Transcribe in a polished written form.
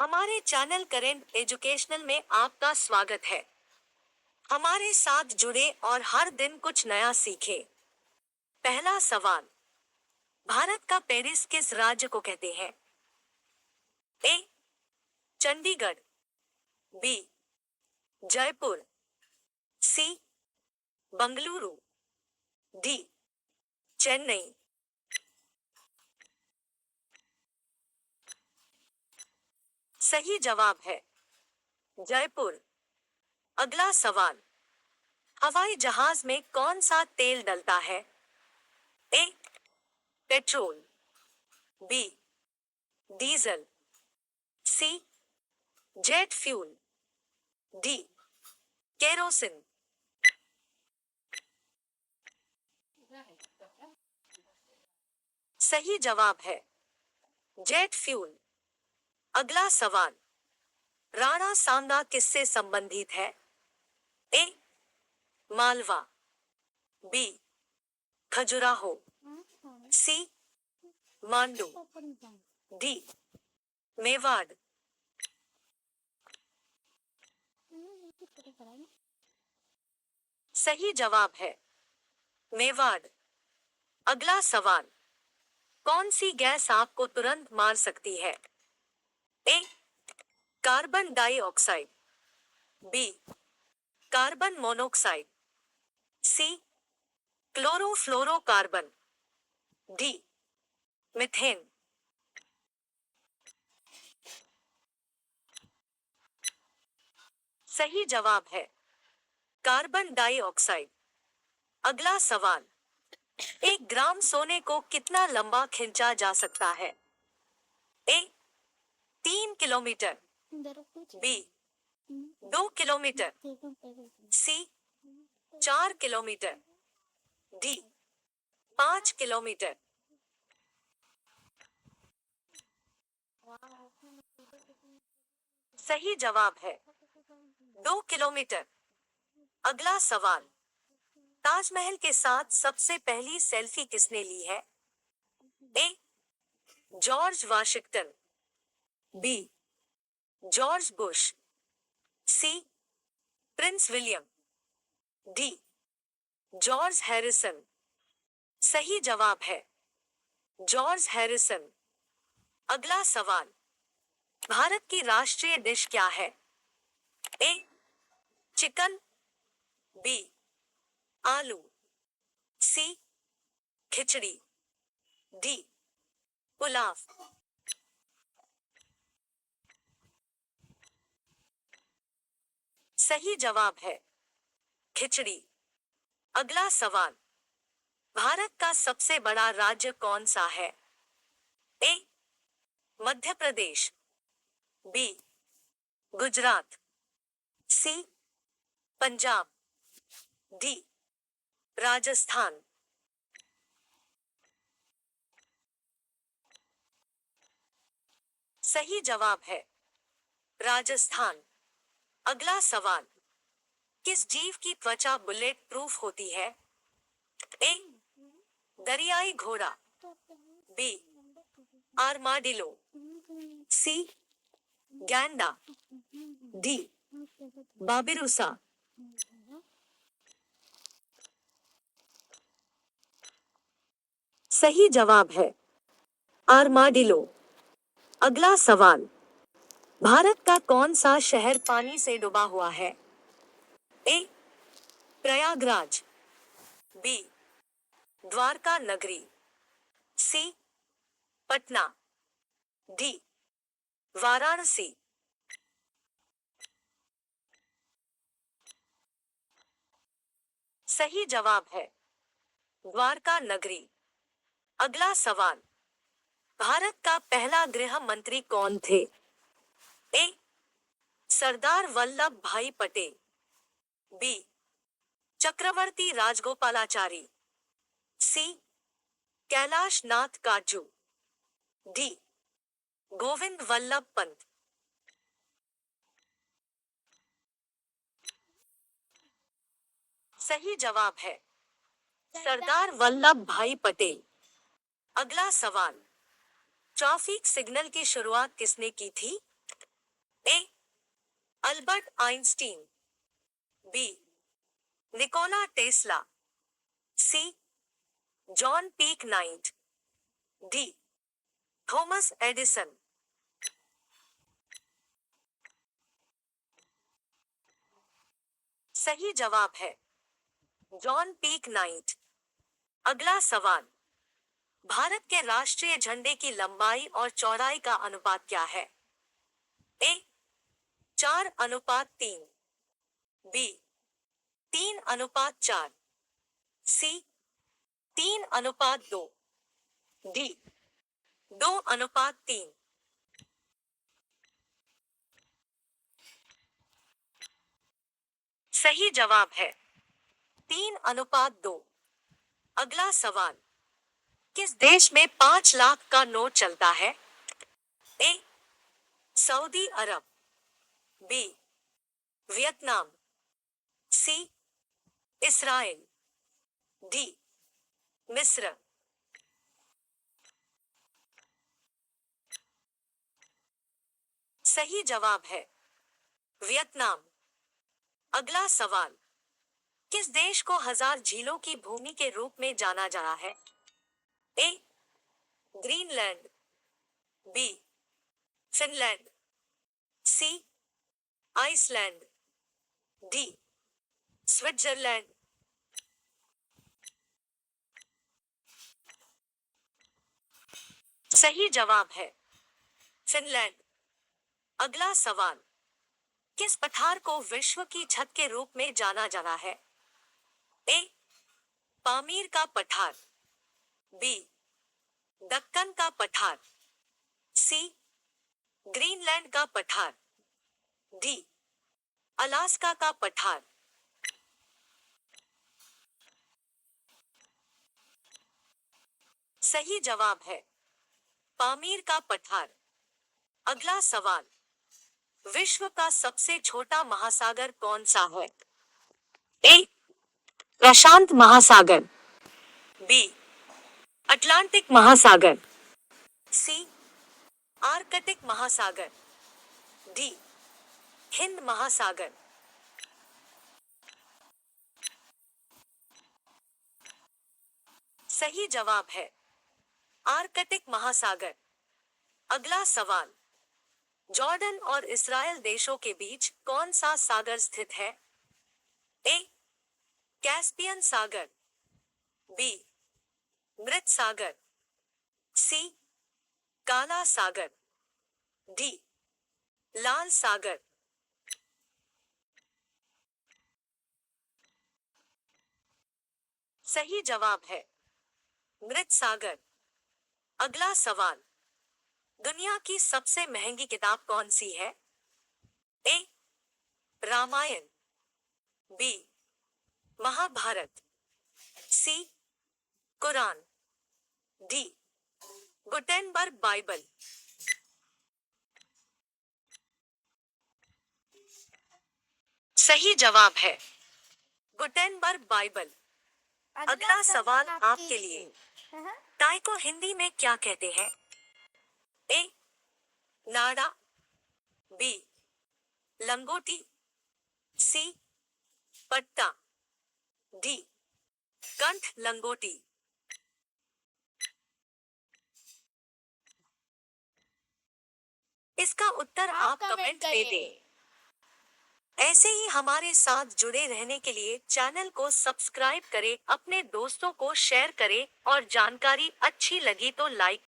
हमारे channel current educational में आपका स्वागत है। हमारे साथ जुड़े और हर दिन कुछ नया सीखें। पहला सवाल, भारत का पेरिस किस राज्य को कहते हैं? ए. चंडीगढ़, बी. जयपुर, सी. बंगलुरु, डी. चेन्नई। सही जवाब है जयपुर। अगला सवाल, हवाई जहाज में कौन सा तेल डलता है? A. Petrol, B. Diesel, C. Jet fuel, D. Kerosene. सही जवाब है जेट फ्यूल। अगला सवाल, राणा सांगा किससे संबंधित है? ए. मालवा, बी. खजुराहो, सी. मांडू, डी. मेवाड़। सही जवाब है मेवाड़। अगला सवाल, कौन सी गैस आपको तुरंत मार सकती है? A. Carbon dioxide, B. Carbon monoxide, C. Chlorofluorocarbon, D. Methane. सही जवाब है कार्बन डाइऑक्साइड। अगला सवाल, 1 ग्राम सोने को कितना लंबा खींचा जा सकता है? ए. 3 किलोमीटर, बी. 2 किलोमीटर, सी. 4 किलोमीटर, डी. 5 किलोमीटर। सही जवाब है 2 किलोमीटर। अगला सवाल, ताजमहल के साथ सबसे पहली सेल्फी किसने ली है? A. George Washington, B. George Bush, C. Prince William, D. George Harrison. सही जवाब है जॉर्ज हैरिसन। अगला सवाल, भारत की राष्ट्रीय डिश क्या है? ए. Chicken, B. आलू, सी. खिचड़ी, डी. पुलाव। सही जवाब है खिचड़ी। अगला सवाल, भारत का सबसे बड़ा राज्य कौन सा है? ए. मध्य प्रदेश, बी. गुजरात, सी. पंजाब, डी. राजस्थान। सही जवाब है राजस्थान। अगला सवाल, किस जीव की त्वचा बुलेट प्रूफ होती है? ए. दरियाई घोड़ा, बी. आर्माडिलो, सी. गैंडा, डी. बाबिरुसा। सही जवाब है आर्माडिलो। अगला सवाल, भारत का कौन सा शहर पानी से डूबा हुआ है? ए. प्रयागराज, बी. द्वारका नगरी, सी. पटना, डी. वाराणसी। सही जवाब है द्वारका नगरी। अगला सवाल, भारत का पहला गृह मंत्री कौन थे? ए. सरदार वल्लभ भाई पटेल, बी. चक्रवर्ती राजगोपालाचारी, सी. कैलाश नाथ काटजू, डी. गोविंद वल्लभ पंत। सही जवाब है सरदार वल्लभ भाई पटेल। अगला सवाल, ट्रैफिक सिग्नल की शुरुआत किसने की थी? A. Albert Einstein, B. Nikola Tesla, C. John Peake Knight, D. Thomas Edison. सही जवाब है जॉन पीक नाइट। अगला सवाल, भारत के राष्ट्रीय झंडे की लंबाई और चौड़ाई का अनुपात क्या है? ए. 4:3, बी. 3:4, सी. 3:2, डी. 2:3। सही जवाब है 3:2। अगला सवाल, किस देश में 5 लाख का नोट चलता है? A. Saudi Arab, B. Vietnam, C. Israel, D. मिस्र। सही जवाब है वियतनाम। अगला सवाल, किस देश को 1000 झीलों की भूमि के रूप में जाना जाता है? A. Greenland, B. Finland, C. Iceland, D. Switzerland. सही जवाब है फिनलैंड। अगला सवाल, किस पठार को विश्व की छत के रूप में जाना जाता है? ए. पामीर का पठार, बी. दक्कन का पठार, सी. ग्रीनलैंड का पठार, डी. अलास्का का पठार। सही जवाब है पामीर का पठार। अगला सवाल, विश्व का सबसे छोटा महासागर कौन सा है? ए. प्रशांत महासागर, बी. अटलांटिक महासागर, सी. आर्कटिक महासागर, डी. हिंद महासागर। सही जवाब है आर्कटिक महासागर। अगला सवाल, जॉर्डन और इस्राएल देशों के बीच कौन सा सागर स्थित है? ए. कैस्पियन सागर, बी. मृत सागर, सी. काला सागर, डी. लाल सागर। सही जवाब है मृत सागर। अगला सवाल, दुनिया की सबसे महंगी किताब कौन सी है? ए. रामायण, बी. महाभारत, सी. कुरान, डी. Gutenberg Bible. सही जवाब है गुटेनबर्ग बाइबल। अगला सवाल आपके लिए, टाई को हिंदी में क्या कहते हैं? ए. नाड़ा, बी. लंगोटी, सी. पट्टा, डी. कंठ लंगोटी। इसका उत्तर आप कमेंट में दें। ऐसे ही हमारे साथ जुड़े रहने के लिए चैनल को सब्सक्राइब करें, अपने दोस्तों को शेयर करें और जानकारी अच्छी लगी तो लाइक